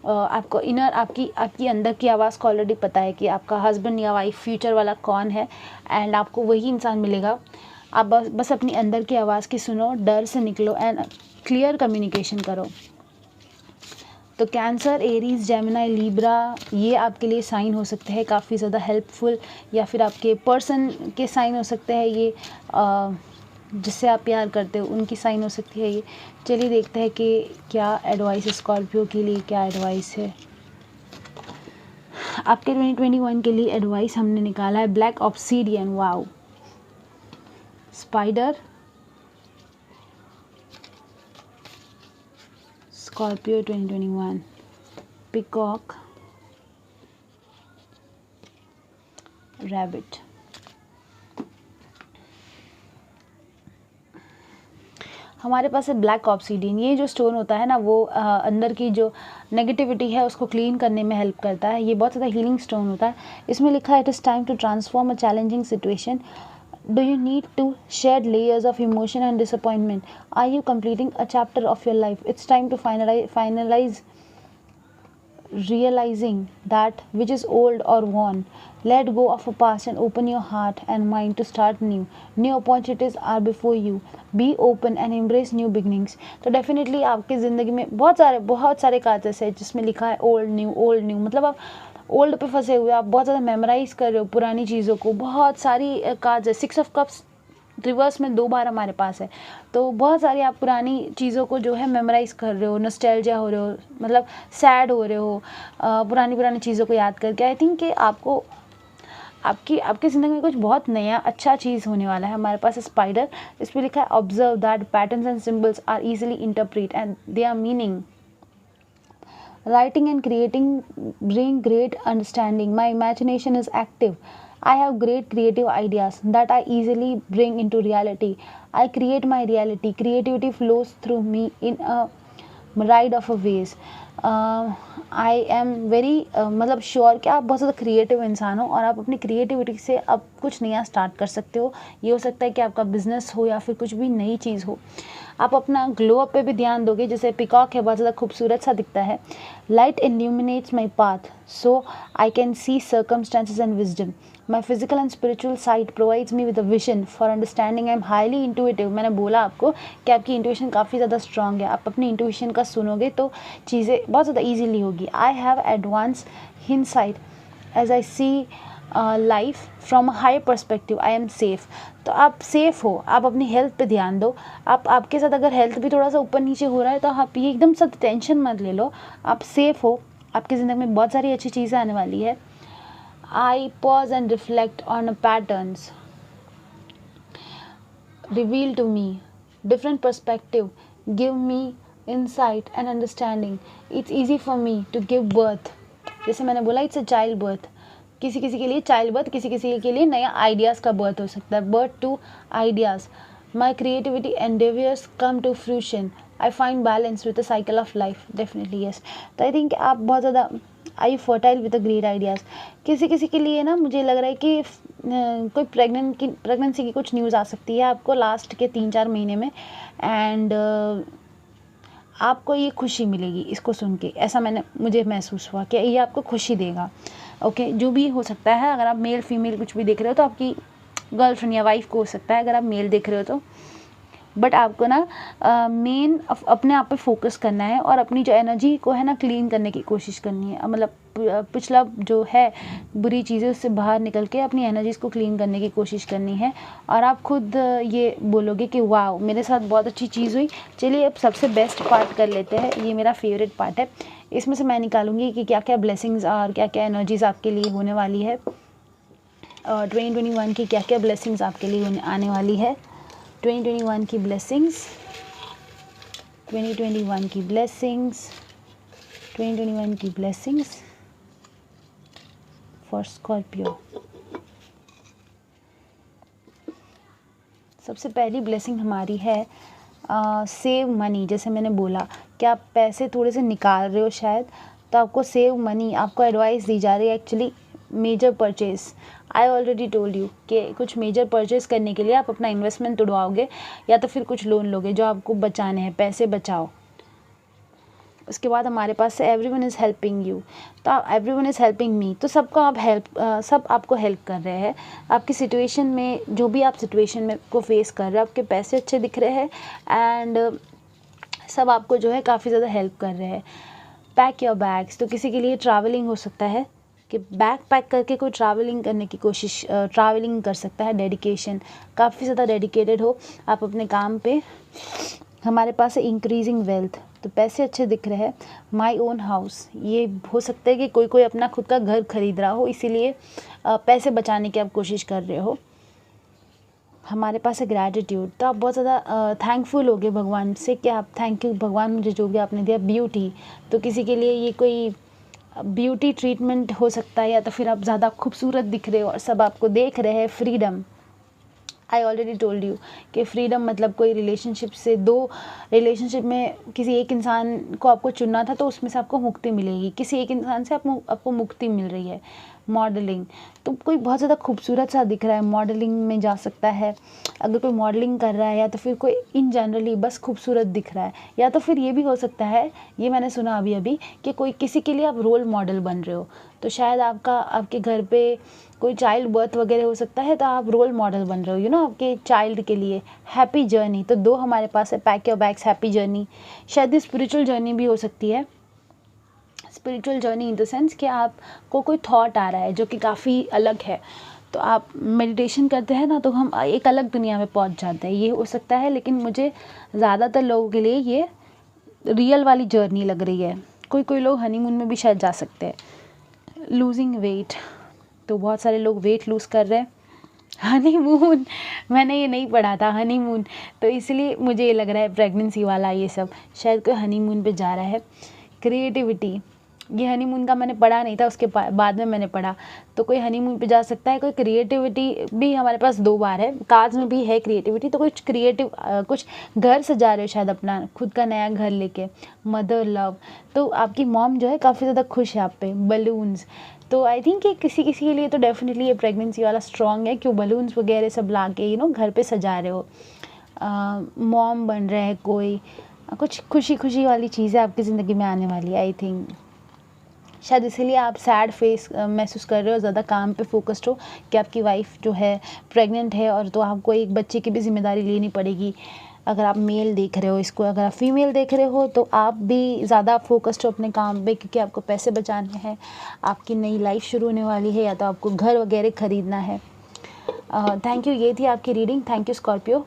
आपको इनर आपकी अंदर की आवाज़ को ऑलरेडी पता है कि आपका हस्बैंड या वाइफ फ्यूचर वाला कौन है, एंड आपको वही इंसान मिलेगा। आप बस अपनी अंदर की आवाज़ की सुनो, डर से निकलो, एंड क्लियर कम्युनिकेशन करो। तो कैंसर, एरीज, जेमिनी, लीब्रा, ये आपके लिए साइन हो सकते हैं काफ़ी ज़्यादा हेल्पफुल, या फिर आपके पर्सन के साइन हो सकते हैं ये, जिससे आप प्यार करते हो उनकी साइन हो सकती है ये। चलिए देखते हैं कि क्या एडवाइस है स्कॉर्पियो के लिए, क्या एडवाइस है आपके 2021 के लिए। एडवाइस हमने निकाला है black obsidian, wow, spider, Scorpio 2021, peacock, rabbit. हमारे पास है ब्लैक ऑब्सीडियन। ये जो स्टोन होता है ना, वो अंदर की जो नेगेटिविटी है उसको क्लीन करने में हेल्प करता है। ये बहुत ज़्यादा हीलिंग स्टोन होता है। इसमें लिखा है it is time to transform a challenging situation. Do you need to shed layers of emotion and disappointment? Are you completing a chapter of your life? It's time to finalize realizing that which is old or worn. Let go of a past and open your heart and mind to start new. New opportunities are before you. Be open and embrace new beginnings. तो definitely आपकी ज़िंदगी में बहुत सारे cards है जिसमें लिखा है ओल्ड न्यू, मतलब आप ओल्ड पे फंसे हुए, आप बहुत ज़्यादा मेमोराइज़ कर रहे हो पुरानी चीज़ों को। बहुत सारी कार्ड्स है, 6 ऑफ कप्स रिवर्स में 2 बार हमारे पास है। तो बहुत सारी आप पुरानी चीज़ों को जो है मेमोराइज़ कर रहे हो, नॉस्टैल्जिया हो रहे हो, मतलब सैड हो रहे हो पुरानी चीज़ों को याद करके। आई थिंक कि आपको आपकी ज़िंदगी में कुछ बहुत नया अच्छा चीज़ होने वाला है। हमारे पास स्पाइडर, इस पर लिखा है observe that patterns and symbols are easily interpret and they are meaning. Writing and creating bring great understanding. My imagination is active I have great creative ideas that I easily bring into reality. I create my reality. Creativity flows through me in a ride of a wage. I am very मतलब sure कि आप बहुत ज़्यादा creative इंसान हो और आप अपनी क्रिएटिविटी से अब कुछ नया स्टार्ट कर सकते हो. ये हो सकता है कि आपका बिजनेस हो या फिर कुछ भी नई चीज़ हो. आप अपना ग्लो अप पे भी ध्यान दोगे. जैसे पिकॉक है, बहुत ज़्यादा खूबसूरत सा दिखता है. Light illuminates my path so I can see circumstances and wisdom. My physical and spiritual side provides me with a vision for understanding. I am highly intuitive. मैंने बोला आपको कि आपकी इंट्यूशन काफ़ी ज़्यादा स्ट्रांग है. आप अपनी इंट्यूशन का सुनोगे तो चीज़ें बहुत ज़्यादा ईजीली होगी. I have advanced hindsight as I see life from a high perspective. I am safe. तो आप सेफ हो. आप अपनी हेल्थ पे ध्यान दो. आप आपके साथ अगर हेल्थ भी थोड़ा सा ऊपर नीचे हो रहा है तो आप ये एकदम सब टेंशन मत ले लो. आप सेफ हो. आपकी ज़िंदगी में बहुत सारी अच्छी चीज़ें आने वाली है. I pause and reflect on patterns revealed to me. Different perspective give me insight and understanding. It's easy for me to give birth. जैसे मैंने बोला it's a child birth. किसी किसी के लिए चाइल्ड बर्थ, किसी किसी के लिए नया आइडियाज़ का बर्थ हो सकता है. Birth to ideas. My creativity endeavours come to fruition. I find balance with the cycle of life. Definitely yes. तो आई थिंक आप बहुत ज़्यादा I fertile with the great ideas. किसी किसी के लिए ना मुझे लग रहा है कि कोई प्रेगनेंसी की कुछ न्यूज़ आ सकती है आपको लास्ट के 3-4 महीने में. एंड आपको ये खुशी मिलेगी इसको सुन के. ऐसा मुझे महसूस हुआ कि ये आपको खुशी देगा. ओके, जो भी हो सकता है. अगर आप मेल फीमेल कुछ भी देख रहे हो तो आपकी गर्लफ्रेंड या वाइफ को हो सकता है, अगर आप मेल देख रहे हो तो. बट आपको ना मेन अपने आप पे फोकस करना है और अपनी जो एनर्जी को है ना क्लीन करने की कोशिश करनी है. मतलब पिछला जो है बुरी चीज़ें उससे बाहर निकल के अपनी एनर्जीज़ को क्लीन करने की कोशिश करनी है. और आप खुद ये बोलोगे कि वाह मेरे साथ बहुत अच्छी चीज़ हुई. चलिए अब सबसे बेस्ट पार्ट कर लेते हैं. ये मेरा फेवरेट पार्ट है. इसमें से मैं निकालूंगी कि क्या क्या ब्लेसिंग्स और क्या क्या एनर्जीज़ आपके लिए होने वाली है. 2021 की क्या क्या ब्लेसिंग्स आपके लिए आने वाली है. 2021 की ब्लेसिंग्स. 2021 की ब्लेसिंग्स. 2021 की ब्लेसिंग्स फॉर स्कॉर्पियो. सबसे पहली ब्लेसिंग हमारी है सेव मनी. जैसे मैंने बोला कि आप पैसे थोड़े से निकाल रहे हो शायद, तो आपको सेव मनी. आपको एडवाइस दी जा रही है actually major purchase. I already told you कि कुछ मेजर परचेज करने के लिए आप अपना इन्वेस्टमेंट उड़वाओगे या तो फिर कुछ लोन लोगे जो आपको बचाने हैं. पैसे बचाओ. उसके बाद हमारे पास से एवरीवन इज़ हेल्पिंग यू. तो एवरीवन इज़ हेल्पिंग मी. तो सबको आप सब आपको हेल्प कर रहे हैं. आपकी सिचुएशन में जो भी आप सिचुएशन में को फेस कर रहे हो, आपके पैसे अच्छे दिख रहे हैं एंड सब आपको जो है काफ़ी ज़्यादा हेल्प कर रहे हैं. Pack your bags. तो किसी के लिए ट्रैवलिंग हो सकता है कि बैग पैक करके कोई ट्रैवलिंग करने की कोशिश ट्रैवलिंग कर सकता है. डेडिकेशन. काफ़ी ज़्यादा डेडिकेटेड हो आप अपने काम पे. हमारे पास है इंक्रीजिंग वेल्थ. तो पैसे अच्छे दिख रहे हैं. My own house. ये हो सकता है कि कोई अपना खुद का घर खरीद रहा हो, इसीलिए पैसे बचाने की आप कोशिश कर रहे हो. हमारे पास है ग्रैटिट्यूड. तो आप बहुत ज़्यादा थैंकफुल होगे भगवान से कि आप थैंक यू भगवान मुझे जो भी आपने दिया. ब्यूटी. तो किसी के लिए ये कोई ब्यूटी ट्रीटमेंट हो सकता है या तो फिर आप ज़्यादा खूबसूरत दिख रहे हो और सब आपको देख रहे हैं. Freedom. I already told you कि फ्रीडम मतलब कोई रिलेशनशिप से, 2 रिलेशनशिप में किसी एक इंसान को आपको चुनना था तो उसमें से आपको मुक्ति मिलेगी. किसी एक इंसान से आपको मुक्ति मिल रही है. मॉडलिंग. तो कोई बहुत ज़्यादा खूबसूरत सा दिख रहा है, मॉडलिंग में जा सकता है. अगर कोई मॉडलिंग कर रहा है या तो फिर कोई इन जनरली बस खूबसूरत दिख रहा है, या तो फिर ये भी हो सकता है, ये मैंने सुना अभी कि कोई किसी के लिए आप रोल मॉडल बन रहे हो. तो शायद आपके घर पे कोई चाइल्ड बर्थ वगैरह हो सकता है तो आप रोल मॉडल बन रहे हो आपके चाइल्ड के लिए. Happy journey. तो 2 हमारे पास है. Pack your bags, happy journey. शायद स्पिरिचुअल जर्नी भी हो सकती है. Spiritual journey in the sense कि आपको कोई थॉट आ रहा है जो कि काफ़ी अलग है. तो आप मेडिटेशन करते हैं ना तो हम एक अलग दुनिया में पहुंच जाते हैं. ये हो सकता है, लेकिन मुझे ज़्यादातर लोगों के लिए ये रियल वाली जर्नी लग रही है. कोई लोग हनीमून में भी शायद जा सकते हैं. Losing weight. तो बहुत सारे लोग वेट लूज़ कर रहे हैं. हनीमून. मैंने ये नहीं पढ़ा था हनीमून, तो इसलिए मुझे ये लग रहा है प्रेगनेंसी वाला ये सब शायद कोई हनीमून पे जा रहा है. क्रिएटिविटी. ये हनीमून का मैंने पढ़ा नहीं था, उसके बाद में मैंने पढ़ा। तो कोई हनीमून पे जा सकता है, कोई क्रिएटिविटी भी हमारे पास 2 बार है, कार्ड्स में भी है क्रिएटिविटी। तो कुछ क्रिएटिव कुछ घर सजा रहे हो शायद अपना खुद का नया घर लेके, मदर लव। तो आपकी मॉम जो है काफ़ी ज़्यादा खुश है आप पे, बलून्स। तो आई थिंक कि किसी किसी के लिए तो डेफिनेटली ये प्रेगनेंसी वाला स्ट्रॉन्ग है, क्यों बलून्स वगैरह सब ला के घर पे सजा रहे हो, मॉम बन रहे हैं कोई, कुछ खुशी खुशी वाली चीज़ें आपकी ज़िंदगी में आने वाली है। आई थिंक शायद इसीलिए आप सैड फेस महसूस कर रहे हो, ज़्यादा काम पे फोकस्ड हो कि आपकी वाइफ जो है प्रेग्नेंट है, और तो आपको एक बच्चे की भी जिम्मेदारी लेनी पड़ेगी। अगर आप मेल देख रहे हो इसको, अगर आप फीमेल देख रहे हो तो आप भी ज़्यादा फोकस्ड हो अपने काम पे, क्योंकि आपको पैसे बचाने हैं, आपकी नई लाइफ शुरू होने वाली है, या तो आपको घर वगैरह ख़रीदना है। थैंक यू, ये थी आपकी रीडिंग। Thank you Scorpio.